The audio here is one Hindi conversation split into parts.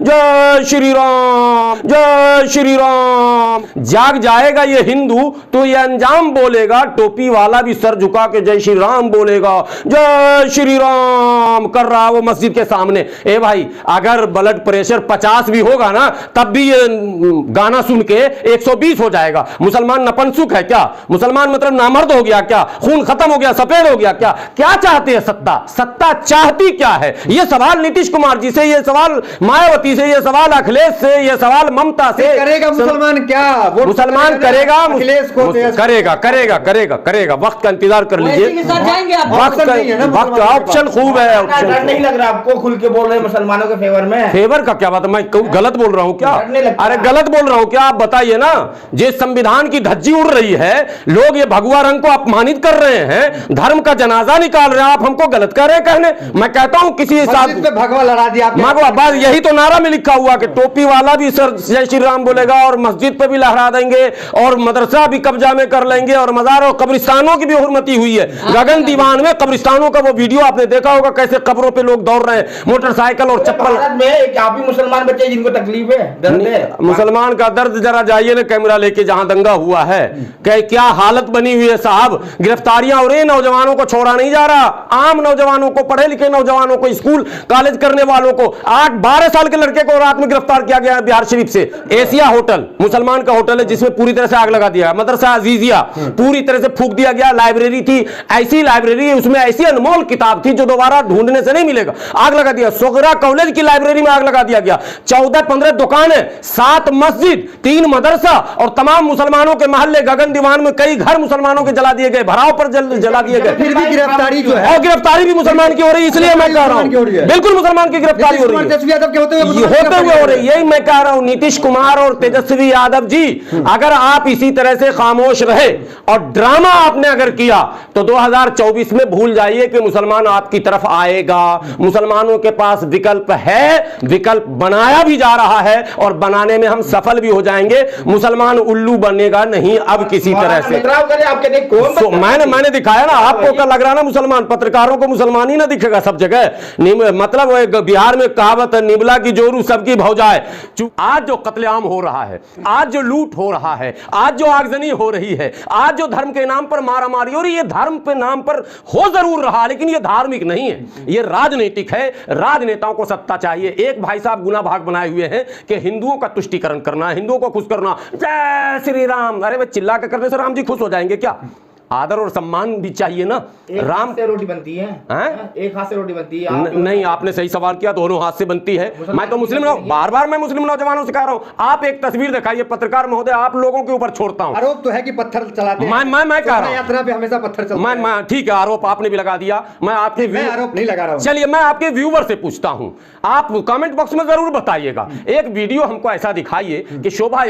जय श्री राम, जय श्री राम। जाग जाएगा ये हिंदू तो ये अंजाम बोलेगा, टोपी वाला भी सर झुका के जय श्री राम बोलेगा, जय श्री राम कर रहा वो मस्जिद के सामने। ए भाई, अगर ब्लड प्रेशर 50 भी होगा ना तब भी ये गाना सुन के 120 हो जाएगा। मुसलमान नपुंसक है क्या? मुसलमान मतलब नामर्द हो गया क्या? खून खत्म हो गया, सफेद हो गया क्या? क्या चाहते हैं? सत्ता। सत्ता चाहती क्या है? ये सवाल नीतीश कुमार जी से, ये सवाल मायावती से, ये सवाल अखिलेश से, ये सवाल ममता से। करेगा मुसलमान क्या? मुसलमान करेगा, अखिलेश को करेगा करेगा करेगा करेगा। वक्त का इंतजार कर लीजिए। वक्त ऑप्शन खूब है। डर नहीं लग रहा आपको? खुल के बोल रहे हैं मुसलमानों के फेवर में। फेवर का क्या बात है? मैं गलत बोल रहा हूँ क्या? अरे गलत बोल रहा हूँ क्या? आप बताइए ना। जिस संविधान की धज्जी उड़ रही है, लोग ये भगवा रंग को अपमानित कर रहे हैं, धर्म का जनाजा निकाल रहे हैं, आप हमको गलत कर रहे हैं कहने। मैं कहता हूँ किसी हिसाब से भगवा लड़ा दिया भगवा, बस यही तो नारा में लिखा हुआ कि टोपी वाला भी सर जय श्री राम बोलेगा और मस्जिद पे भी लहरा देंगे और मदरसा भी कब्जा में कर लेंगे और मजार और कब्रिस्तानों की भी हुर्मती हुई है। गगन दीवान में कब्रिस्तानों का वो वीडियो आपने देखा होगा, कैसे कब्रों पे लोग दौड़ रहे हैं मोटरसाइकिल और चप्पल में। काफी मुसलमान बच्चे जिनको तकलीफ है, दर्द है। मुसलमान का दर्द जरा जाइए ना कैमरा लेके जहां दंगा हुआ है, क्या हालत बनी हुई है साहब। गिरफ्तारियां हो रही, नौजवानों को छोड़ा नहीं जा रहा। आम नौजवानों को, पढ़े लिखे नौजवानों को, स्कूल कॉलेज करने वालों को, 8-12 साल के लड़के को रात में गिरफ्तार किया गया बिहार शरीफ से। एशिया होटल मुसलमान का होटल है जिसमें पूरी तरह से आग लगा दिया। मदरसा अजीजिया पूरी तरह से फूंक दिया गया। लाइब्रेरी थी, ऐसी लाइब्रेरी, उसमें ऐसी अनमोल किताब थी जो दोबारा ढूंढने से नहीं मिलेगा, आग लगा दिया। सोगरा कॉलेज की लाइब्रेरी में आग लगा दिया गया। 14-15 दुकानें, 7 मस्जिद, 3 मदरसा और तमाम मुसलमानों के मोहल्ले गगन दीवान में कई घर मुसलमानों के जला दिए गए, भराव पर जला दिए गए। फिर भी गिरफ्तारी जो है, और गिरफ्तारी भी मुसलमान की हो रही है। इसलिए मैं कह रहा हूं बिल्कुल मुसलमान की गिरफ्तारी हो रही है, होते हुए हो रही है। यही मैं कह रहा हूं, नीतीश कुमार और तेजस्वी यादव जी, अगर आप इसी तरह से खामोश रहे और ड्रामा आपने अगर किया तो 2024 में भूल जाइए कि मुसलमान आपकी तरफ आएगा। मुसलमानों के पास विकल्प है, विकल्प बनाया भी जा रहा है और बनाने में हम सफल भी हो जाएंगे। मुसलमान उल्लू बनेगा नहीं अब किसी तरह से। मैंने दिखाया ना आपको, क्या लग रहा ना मुसलमान पत्रकारों को मुसलमान ही ना दिखेगा सब जगह। मतलब बिहार में कहावत है, निबला की जोरू सबकी भौजाए। आज जो कत्लेआम हो रहा है, आज जो लूट हो रहा है, आज जो आगजनी हो रही है, आज जो धर्म के नाम पर मारामारी हो रही है, धर्म के नाम पर हो जरूर रहा लेकिन ये धार्मिक नहीं है, ये राजनीतिक है। राजनेताओं को सत्ता चाहिए। एक भाई साहब गुना भाग बनाए हुए हैं कि हिंदुओं का तुष्टीकरण करना, हिंदुओं को खुश करना, जय श्री राम। अरे भाई, चिल्ला के करने से राम जी खुश हो जाएंगे क्या? आदर और सम्मान भी चाहिए ना। राम से रोटी बनती है, एक हाथ से रोटी बनती है। नहीं, आपने सही सवाल किया, दोनों हाथ से बनती है। मैं तो मुस्लिम बार-बार मैं मुस्लिम नौजवानों से कह रहा हूं, आप एक तस्वीर दिखाइए पत्रकार महोदय, आप लोगों के ऊपर छोड़ता हूं। आरोप तो है कि पत्थर चलाते हैं। मैं कह रहा हूं यात्रा पे हमेशा पत्थर चलते हैं। मैं ठीक है, आरोप आपने भी लगा दिया। मैं आरोप नहीं लगा रहा हूं। चलिए, मैं आपके व्यूवर से पूछता हूं, आप कमेंट बॉक्स में जरूर बताइएगा। एक वीडियो हमको ऐसा दिखाइए कि शोभा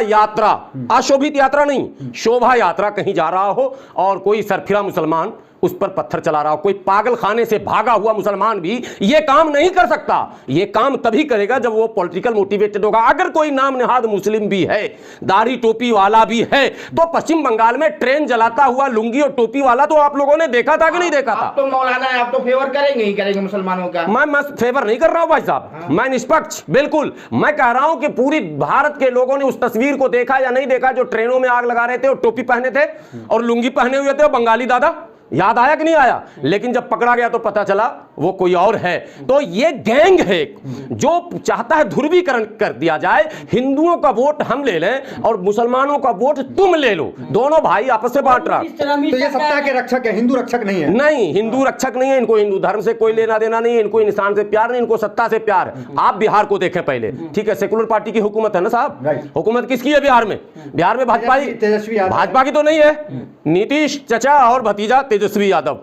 यात्रा, अशोभित यात्रा नहीं, शोभा यात्रा कहीं जा रहा हो और कोई सरफिरा मुसलमान उस पर पत्थर चला रहा हो। कोई पागल खाने से भागा हुआ मुसलमान भी ये काम नहीं कर सकता। ये काम तभी करेगा जब वो पॉलिटिकल मोटिवेटेड होगा। अगर कोई नाम नेहाद मुस्लिम भी है, दाढ़ी टोपी वाला भी है, तो पश्चिम बंगाल में ट्रेन जलाता हुआ लुंगी और टोपी वाला तो आप लोगों ने देखा था कि नहीं देखा था? तो मौलाना है, आप तो फेवर करेंगे ही करेंगे मुसलमानों का। मैं फेवर नहीं कर रहा हूं भाई साहब, मैं निष्पक्ष बिल्कुल। मैं कह रहा हूं कि पूरी भारत के लोगों ने उस तस्वीर को देखा या नहीं देखा जो ट्रेनों में आग लगा रहे थे और टोपी पहने थे और लुंगी पहने हुए थे और बंगाली दादा। याद आया कि नहीं आया? लेकिन जब पकड़ा गया तो पता चला वो कोई और है। तो ये गैंग है जो चाहता है ध्रुवीकरण कर दिया जाए, हिंदुओं का वोट हम ले लें और मुसलमानों का वोट तुम ले लो, दोनों भाई आपस में बांट रहा। तो ये सत्ता के रक्षक है, हिंदू रक्षक नहीं है। नहीं, हिंदू रक्षक नहीं है। इनको हिंदू धर्म से कोई लेना देना नहीं है, इनको इंसान से प्यार नहीं, इनको सत्ता से प्यार है। आप बिहार को देखें पहले, ठीक है, सेकुलर पार्टी की हुकूमत है ना साहब। हुकूमत किसकी है बिहार में? बिहार में भाजपा की तो नहीं है। नीतीश चचा और भतीजा तेजस्वी यादव।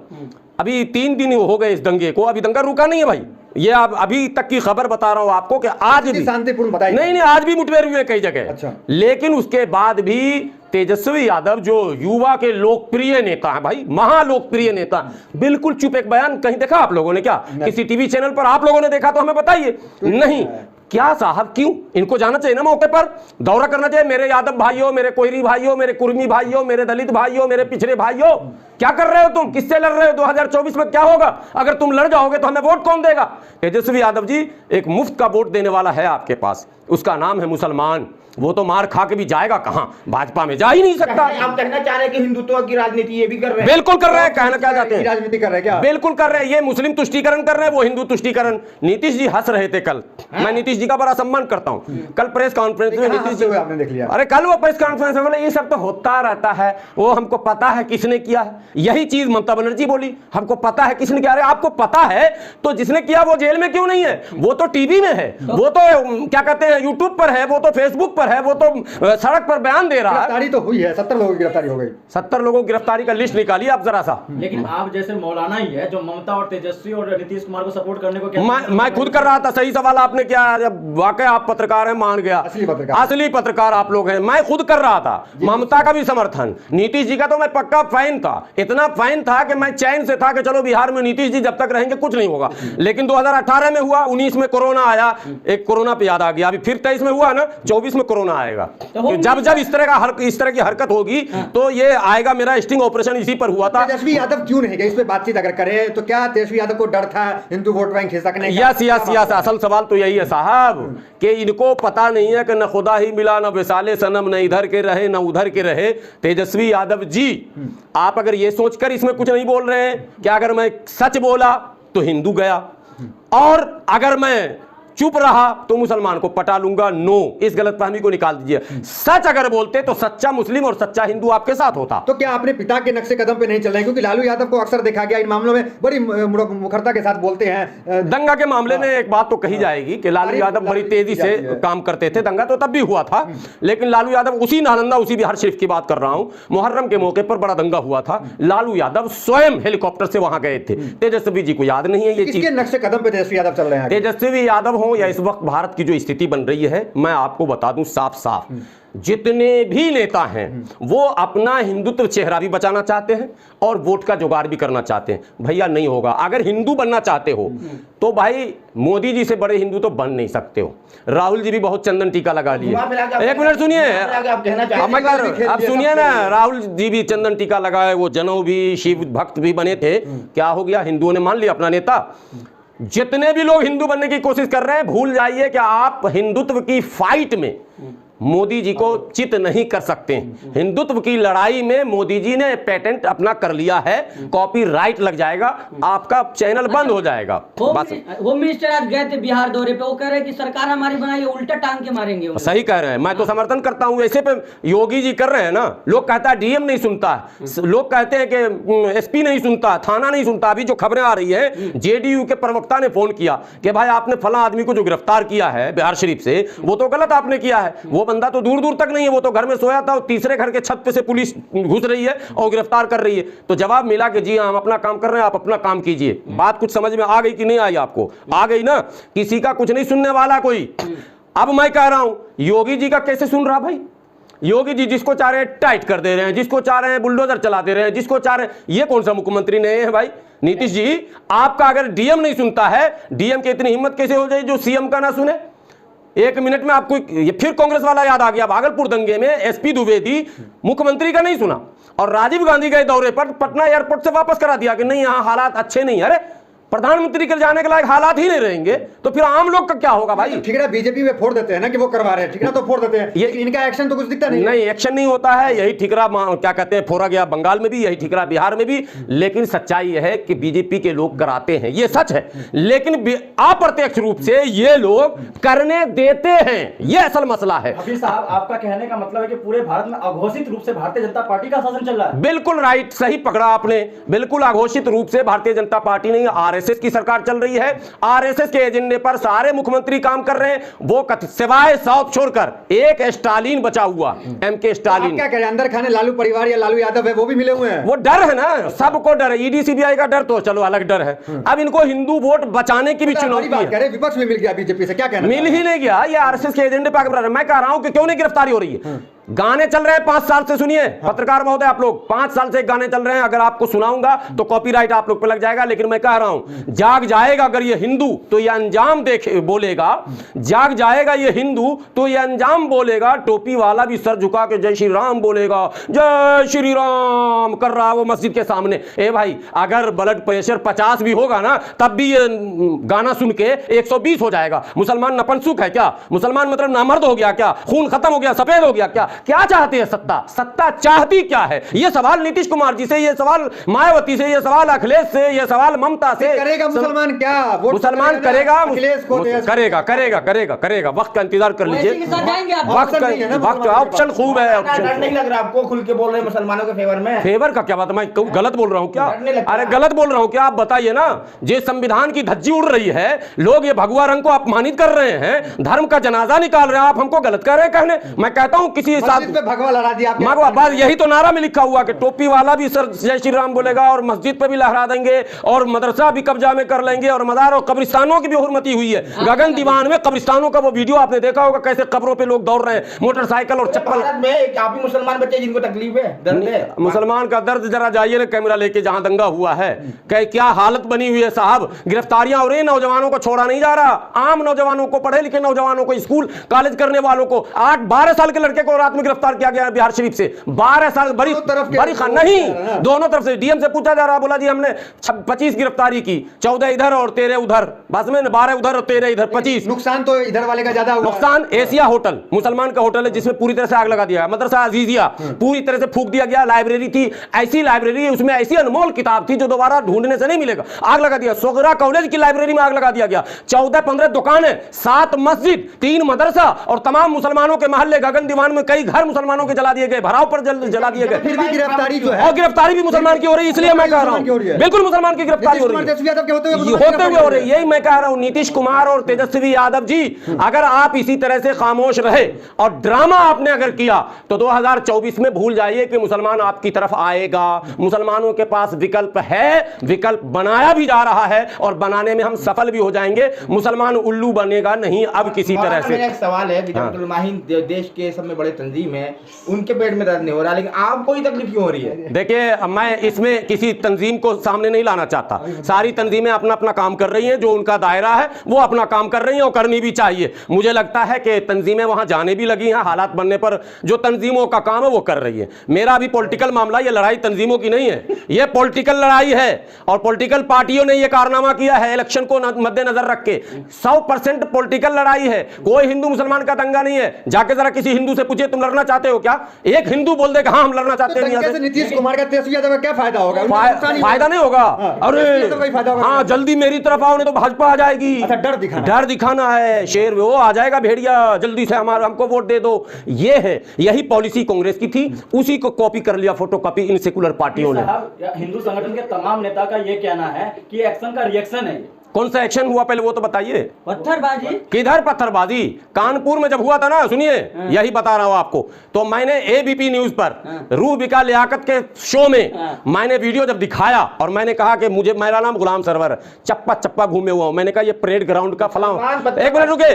अभी 3 दिन हो गए इस दंगे को, अभी दंगा रुका नहीं है भाई। ये अभी तक की खबर बता रहा हूं आपको कि आज भी शांतिपूर्ण बताइए। नहीं, आज भी मुठभेड़ हुए कई जगह। अच्छा। लेकिन उसके बाद भी तेजस्वी यादव जो युवा के लोकप्रिय नेता हैं भाई, महालोकप्रिय नेता, बिल्कुल चुप। एक बयान कहीं देखा आप लोगों ने क्या? किसी टीवी चैनल पर आप लोगों ने देखा तो हमें बताइए। नहीं, क्या साहब, क्यों? इनको जाना चाहिए ना मौके पर, दौरा करना चाहिए। मेरे यादव भाइयों, मेरे कोयरी भाइयों, मेरे कुर्मी भाइयों, मेरे दलित भाइयों, मेरे पिछड़े भाइयों, क्या कर रहे हो तुम? किससे लड़ रहे हो? 2024 में क्या होगा? अगर तुम लड़ जाओगे तो हमें वोट कौन देगा? तेजस्वी यादव जी, एक मुफ्त का वोट देने वाला है आपके पास, उसका नाम है मुसलमान। वो तो मार खा के भी जाएगा कहां? भाजपा में जा ही नहीं सकता। आप कहना चाह रहे हैं कि हिंदुत्व की राजनीति ये भी कर रहे हैं? बिल्कुल कर रहे हैं। कहना क्या चाहते हैं? राजनीति कर रहे हैं क्या? बिल्कुल कर रहे हैं। ये मुस्लिम तुष्टीकरण कर रहे हैं, वो हिंदू तुष्टीकरण। नीतीश जी हंस रहे थे कल, मैं नीतीश जी का बड़ा सम्मान करता हूं। कल प्रेस कॉन्फ्रेंस में नीतीश जी, आपने देख लिया, अरे कल वो प्रेस कॉन्फ्रेंस में बोले ये सब तो होता रहता है, वो हमको पता है किसने किया है। यही चीज ममता बनर्जी बोली, हमको पता है किसने किया। अरे आपको पता है तो जिसने किया वो जेल में क्यों नहीं है? वो तो टीवी में है, वो तो क्या कहते हैं यूट्यूब पर है, वो तो फेसबुक पर है, वो तो सड़क पर बयान दे रहा है। गिरफ्तारी तो हुई है, 70 लोगों की गिरफ्तारी हो गई। 70 लोगों की गिरफ्तारी का लिस्ट निकालिए आप जरा सा। लेकिन आप जैसे मौलाना ही है जो ममता और तेजस्वी और नीतीश कुमार को सपोर्ट करने को मैं खुद कर रहा था। सही सवाल आपने किया, जब वाकई आप पत्रकार हैं, मान गया, असली पत्रकार आप लोग हैं। मैं खुद कर रहा था ममता का भी समर्थन, नीतीश जी का तो मैं पक्का फैन था। इतना फैन था कि मैं चैन से था कि चलो बिहार में नीतीश जी जब तक रहेंगे कुछ नहीं होगा। लेकिन 2018 में हुआ, 19 में कोरोना आया, एक कोरोना पे याद आ गया। अभी फिर 23 में हुआ ना, 24 में कोरोना आएगा। जब जब इस तरह की हरकत होगी तो ये आएगा। मेरा स्टिंग ऑपरेशन इसी पर हुआ था। तेजस्वी यादव क्यों नहीं गए इस पे बातचीत अगर करें तो? क्या तेजस्वी यादव को डर था हिंदू वोट बैंक खिसकने का? यस, असल सवाल तो यही है साहब कि इनको पता नहीं है कि न खुदा ही मिला, न विसाले सनम, न इधर के रहे न उधर के रहे। तेजस्वी यादव जी, आप अगर ये सोचकर इसमें कुछ नहीं बोल रहे हैं कि अगर मैं सच बोला तो हिंदू गया और अगर मैं चुप रहा तो मुसलमान को पटा लूंगा, नो, इस गलतफहमी को निकाल दीजिए। सच अगर बोलते तो सच्चा मुस्लिम और सच्चा हिंदू आपके साथ होता। तो क्या अपने पिता के नक्शे कदम पे नहीं चल रहे? क्योंकि लालू यादव को अक्सर देखा गया इन मामलों में बड़ी मुखरता के साथ बोलते हैं। दंगा के मामले में एक बात तो कही जाएगी कि लालू यादव बड़ी तेजी से काम करते थे। दंगा तो तब भी हुआ था, लेकिन लालू यादव, उसी नालंदा, उसी बिहार शरीफ की बात कर रहा हूं, मुहर्रम के मौके पर बड़ा दंगा हुआ था। लालू यादव स्वयं हेलीकॉप्टर से वहां गए थे। तेजस्वी जी को याद नहीं है ये चीज। नक्शे कदम पे तेजस्वी यादव चल रहे हैं? तेजस्वी यादव हो या इस वक्त भारत की जो स्थिति बन रही है, मैं आपको बता दूं साफ साफ, जितने भी नेता हैं वो अपना हिंदुत्व चेहरा भी बचाना चाहते हैं और वोट का जुगाड़ भी करना चाहते हैं। भैया नहीं होगा। अगर हिंदू बनना चाहते हो तो भाई मोदी जी से बड़े हिंदू तो बन नहीं सकते हो। राहुल जी भी बहुत चंदन टीका लगा लिए। एक मिनट सुनिए, अब सुनिए ना, राहुल जी भी चंदन टीका लगाए, वो जनऊ भी, शिव भक्त भी बने थे। क्या हो गया? हिंदुओं ने मान लिया अपना नेता। जितने भी लोग हिंदू बनने की कोशिश कर रहे हैं, भूल जाइए कि आप हिंदुत्व की फाइट में मोदी जी को चित नहीं कर सकते। हिंदुत्व की लड़ाई में मोदी जी ने पेटेंट अपना कर लिया है, कॉपीराइट लग जाएगा, आपका चैनल बंद हो जाएगा। होम मिनिस्टर आज गए थे बिहार दौरे पे, वो कह रहे हैं कि सरकार हमारी बनाई उल्टा टांग के मारेंगे। सही कह रहे हैं, मैं तो समर्थन करता हूं। ऐसे पे योगी जी कर रहे हैं ना। लोग कहता है डीएम नहीं सुनता, लोग कहते हैं कि एसपी नहीं सुनता, थाना नहीं सुनता। अभी जो खबरें आ रही है, जेडीयू के प्रवक्ता ने फोन किया कि भाई आपने फला आदमी को जो गिरफ्तार किया है बिहार शरीफ से, वो तो गलत आपने किया है। वो बंदा तो दूर दूर तक नहीं है, वो तो घर में सोया था, तीसरे घर के छत पे से पुलिस घुस रही है और गिरफ्तार कर रही है। तो जवाब मिला कि जी हम अपना काम कर रहे हैं, आप अपना काम कीजिए। बात कुछ समझ में आ गई कि नहीं आई? आपको आ गई ना? किसी का कुछ नहीं सुनने वाला कोई। अब मैं कह रहा हूं, योगी जी का कैसे सुन रहा भाई? योगी जी जिसको चाह रहे हैं टाइट कर दे रहे हैं, जिसको चाह रहे हैं बुलडोजर चला दे रहे हैं, जिसको चाह रहे हैं। ये कौन सा मुख्यमंत्री नहीं है भाई? नीतीश जी, आपका अगर डीएम नहीं सुनता है, डीएम की इतनी हिम्मत कैसे हो जाए जो सीएम का ना सुने? एक मिनट में आपको ये फिर कांग्रेस वाला याद आ गया। भागलपुर दंगे में एसपी द्विवेदी मुख्यमंत्री का नहीं सुना और राजीव गांधी के दौरे पर पटना एयरपोर्ट से वापस करा दिया कि नहीं, यहां हालात अच्छे नहीं। अरे प्रधानमंत्री के जाने के लायक हालात ही नहीं रहेंगे तो फिर आम लोग का क्या होगा भाई? ठिकरा बीजेपी में फोड़ देते हैं ना कि वो करवा रहे हैं, ठिकरा तो फोड़ देते हैं, ये इनका एक्शन तो कुछ दिखता नहीं। नहीं, एक्शन नहीं होता है। यही ठिकरा क्या कहते हैं फोड़ा गया बंगाल में भी, यही ठिकरा बिहार में भी। लेकिन सच्चाई यह है कि बीजेपी के लोग कराते हैं, ये सच है। लेकिन अप्रत्यक्ष रूप से ये लोग करने देते हैं, ये असल मसला है। अभी साहब, आपका कहने का मतलब है कि पूरे भारत में अघोषित रूप से भारतीय जनता पार्टी का शासन चल रहा है? बिल्कुल राइट, सही पकड़ा आपने। बिल्कुल अघोषित रूप से भारतीय जनता पार्टी नहीं, आरएसएस की सरकार चल रही है। आरएसएस के एजेंडे पर सारे मुख्यमंत्री काम कर रहे हैं। वो सिवाय साउथ छोड़कर एक स्टालिन बचा हुआ, एमके स्टालिन। क्या करें, अंदर खाने लालू परिवार या लालू यादव है वो भी मिले हुए हैं। वो डर है ना, सबको डर है। ईडी सीबीआई का डर तो चलो अलग डर है, अब इनको हिंदू वोट बचाने की भी चुनौती है। विपक्ष भी मिल गया बीजेपी से, क्या कहना? मिल ही नहीं गया, ये आरएसएस के एजेंडे पर। मैं कह रहा हूं कि क्यों नहीं गिरफ्तारी हो रही है? गाने चल रहे हैं 5 साल से, सुनिए पत्रकार महोदय, आप लोग 5 साल से गाने चल रहे हैं। अगर आपको सुनाऊंगा तो कॉपीराइट आप लोग पे लग जाएगा, लेकिन मैं कह रहा हूं जाग जाएगा अगर ये हिंदू तो ये अंजाम देखे बोलेगा, जाग जाएगा ये हिंदू तो ये अंजाम बोलेगा। टोपी वाला भी सर झुका के जय श्री राम बोलेगा, जय श्री राम कर रहा वो मस्जिद के सामने। ए भाई, अगर ब्लड प्रेशर 50 भी होगा ना तब भी ये गाना सुन के 120 हो जाएगा। मुसलमान नपुंसक है क्या? मुसलमान मतलब नामर्द हो गया क्या? खून खत्म हो गया, सफेद हो गया क्या? क्या चाहते हैं सत्ता? सत्ता चाहती क्या है? ये सवाल नीतीश कुमार जी से, ये सवाल मायावती से, ये सवाल अखिलेश से, ये सवाल ममता से। करेगा मुसलमान क्या? मुसलमान करेगा, अखिलेश को करेगा करेगा करेगा करेगा। वक्त का इंतजार कर लीजिए, वक्त ऑप्शन खूब है। डर नहीं लग रहा आपको? खुल के बोल रहे हैं मुसलमानों के फेवर में। फेवर का क्या बात? मैं गलत बोल रहा हूं क्या? अरे गलत बोल रहा हूं क्या? आप बताइए ना। जे संविधान की धज्जी उड़ रही है, लोग ये भगवा रंग को अपमानित कर रहे हैं, धर्म का जनाजा निकाल रहे हैं, आप हमको गलत कह रहे हैं कहने। मैं कहता हूं किसी पे भगवा लहरा दिया आपने। भगवा, बस यही तो नारा में लिखा हुआ कि टोपी वाला भी सर जय श्री राम बोलेगा और मस्जिद पे भी लहरा देंगे और मदरसा भी कब्जा में कर लेंगे और मजार और कब्रिस्तानों की भी हुर्मती हुई है। गगन दीवान में कब्रिस्तानों का वो वीडियो आपने देखा होगा, कैसे कब्रों पे लोग दौड़ रहे हैं मोटरसाइकिल और चप्पल में। काफी मुसलमान बच्चे जिनको तकलीफ है, दर्द है। मुसलमान का दर्द जरा जाइए ना कैमरा लेके जहां दंगा हुआ है, क्या हालत बनी हुई है साहब। गिरफ्तारियां हो रही है, नौजवानों को छोड़ा नहीं जा रहा। आम नौजवानों को, पढ़े लिखे नौजवानों को, स्कूल कॉलेज करने वालों को। 8-12 साल के लड़के को रात में गिरफ्तार किया गया बिहार शरीफ से। 12 साल, बड़ी नहीं, दोनों तरफ से। डीएम से पूछा जा रहा, बोला जी हमने 25 गिरफ्तारी की, 14 इधर और 13 उधर, बस में 12 उधर और 13 इधर, 25। नुकसान तो इधर वाले का ज्यादा हुआ। नुकसान एशिया होटल, मुसलमान का होटल है जिसमें पूरी तरह से आग लगा दिया। मदरसा अजीजिया पूरी तरह से फूंक दिया गया। लाइब्रेरी थी, ऐसी लाइब्रेरी, उसमें ऐसी अनमोल किताब थी जो दोबारा ढूंढने से नहीं मिलेगा, आग लगा दिया। सोगरा कॉलेज की लाइब्रेरी में आग लगा दिया गया। 14-15 दुकानें, 7 मस्जिद, 3 मदरसा और तमाम मुसलमानों के मोहल्ले गगन दीवान में कई घर मुसलमानों के जला दिए गए, भराव पर जला दिए गए। फिर भी गिरफ्तारी जो है, और गिरफ्तारी भी मुसलमान की हो रही है, इसलिए मैं कह रहा हूं बिल्कुल मुसलमान की गिरफ्तारी हो रही है, होते हुए हो रही है। यही मैं कह रहा हूं, नीतीश कुमार और तेजस्वी यादव जी, अगर आप इसी तरह से खामोश रहे और ड्रामा आपने अगर किया तो 2024 में भूल जाइए कि मुसलमान आपकी तरफ आएगा। मुसलमानों के पास विकल्प है, विकल्प बनाया भी जा रहा है और बनाने में हम सफल भी हो जाएंगे। मुसलमान उल्लू बनेगा नहीं अब किसी तरह से। मेरा एक सवाल है कि जब माहिन देश के सब में बड़े तंजीम है, उनके पेट में दर्द नहीं हो रहा, लेकिन आपको ही तकलीफ क्यों हो रही है? देखिए, मैं इसमें किसी तंजीम को सामने नहीं लाना चाहता। सारी तंजीमें अपना अपना काम कर रही हैं, जो उनका दायरा है वो अपना काम कर रही हैं और करनी भी चाहिए। मुझे लगता है कि तंजीमें वहां जाने भी लगी हैं, हालात बनने पर जो तंजीमों का काम है वो कर रही है। मेरा भी पॉलिटिकल मामला, ये लड़ाई तंजीमों की नहीं है, ये पॉलिटिकल लड़ाई है और पॉलिटिकल पार्टियों ने ये कारनामा किया है इलेक्शन को मद्देनजर रख के। 100% पॉलिटिकल लड़ाई है, कोई हिंदू मुसलमान का दंगा नहीं है। जाके जरा किसी हिंदू से पूछिए तुम लड़ना चाहते हो क्या? एक हिंदू बोल देगा हाँ हम लड़ना चाहते हैं। नीतीश कुमार का तेजस्वी यादव का क्या फायदा होगा? फायदा नहीं होगा। अरे हाँ, जल्दी मेरी तरफ आओ नहीं तो भाजपा आ जाएगी। डर दिखाना है, शेर वो आ जाएगा भेड़िया, जल्दी से हमको वोट दे दो। ये है, यही पॉलिसी कांग्रेस की थी, उसी को कॉपी कर लिया, फोटो कॉपी इन सेकुलर पार्टियों ने। हिंदू संगठन के तमाम नेता का ये कहना है कि एक्शन का रिएक्शन है। कौन सा एक्शन हुआ पहले वो तो बताइए। पत्थरबाजी किधर पत्थरबाजी? कानपुर में जब हुआ था ना, सुनिए यही बता रहा हूं आपको, तो मैंने एबीपी न्यूज पर रूह बिका लियाकत के शो में मैंने वीडियो जब दिखाया और मैंने कहा कि मुझे, मेरा नाम गुलाम सरवर, चप्पा चप्पा घूमे हुआ हूं। मैंने कहा ये परेड ग्राउंड का फलां, एक मिनट रुके,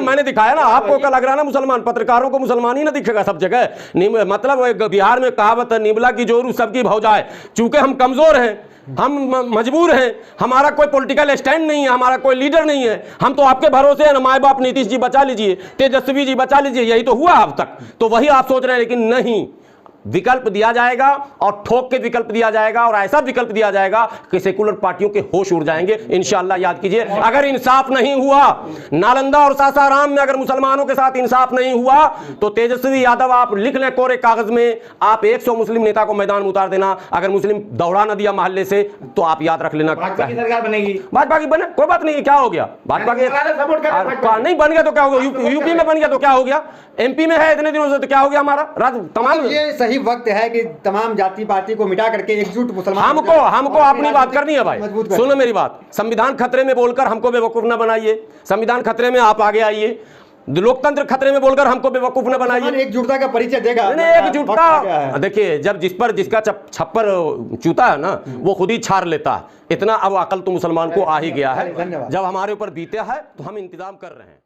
मैंने दिखाया ना। आपको क्या लग रहा है ना मुसलमान पत्रकारों को मुसलमान ही ना दिखेगा सब जगह? मतलब बिहार में कहावत है, निबला की जोरू सबकी भौजाए। चूंकि हम कमजोर हैं, हम मजबूर हैं, हमारा कोई पॉलिटिकल स्टैंड नहीं है, हमारा कोई लीडर नहीं है, हम तो आपके भरोसे हैं ना। माए बाप नीतीश जी बचा लीजिए, तेजस्वी जी बचा लीजिए, यही तो हुआ अब तक। तो वही आप सोच रहे हैं, लेकिन नहीं, विकल्प दिया जाएगा और ठोक के विकल्प दिया जाएगा और ऐसा विकल्प दिया जाएगा कि सेकुलर पार्टियों के होश उड़ जाएंगे इंशाअल्लाह। याद कीजिए, अगर इंसाफ नहीं हुआ नालंदा और सासाराम में, अगर मुसलमानों के साथ इंसाफ नहीं हुआ तो तेजस्वी यादव आप लिख लें कोरे कागज में, आप 100 मुस्लिम नेता को मैदान में उतार देना। अगर मुस्लिम दौड़ा ना दिया मोहल्ले से तो आप याद रख लेना भाजपा की सरकार बनेगी। भाजपा की बने, कोई बात नहीं, क्या हो गया? भाजपा के नहीं बन गया तो क्या हो गया? यूपी में बन गया तो क्या हो गया? एमपी में है इतने दिनों से तो क्या हो गया? हमारा तमाम सही वक्त है कि तमाम जाति पार्टी को मिटा करके एकजुट मुसलमान हमको अपनी बात करनी है भाई। सुनो मेरी बात, संविधान खतरे में बोलकर हमको बेवकूफ न बनाइए। संविधान खतरे में आप आगे आइए, लोकतंत्र खतरे में बोलकर हमको बेवकूफ न बनाइए। एकजुटता का परिचय देगा। एकजुटता देखिए, जब जिसका छप्पर चूता है ना वो खुद ही छार लेता है। इतना अब अकल तो मुसलमान को आ ही गया है, जब हमारे ऊपर बीता है तो हम इंतजाम कर रहे हैं।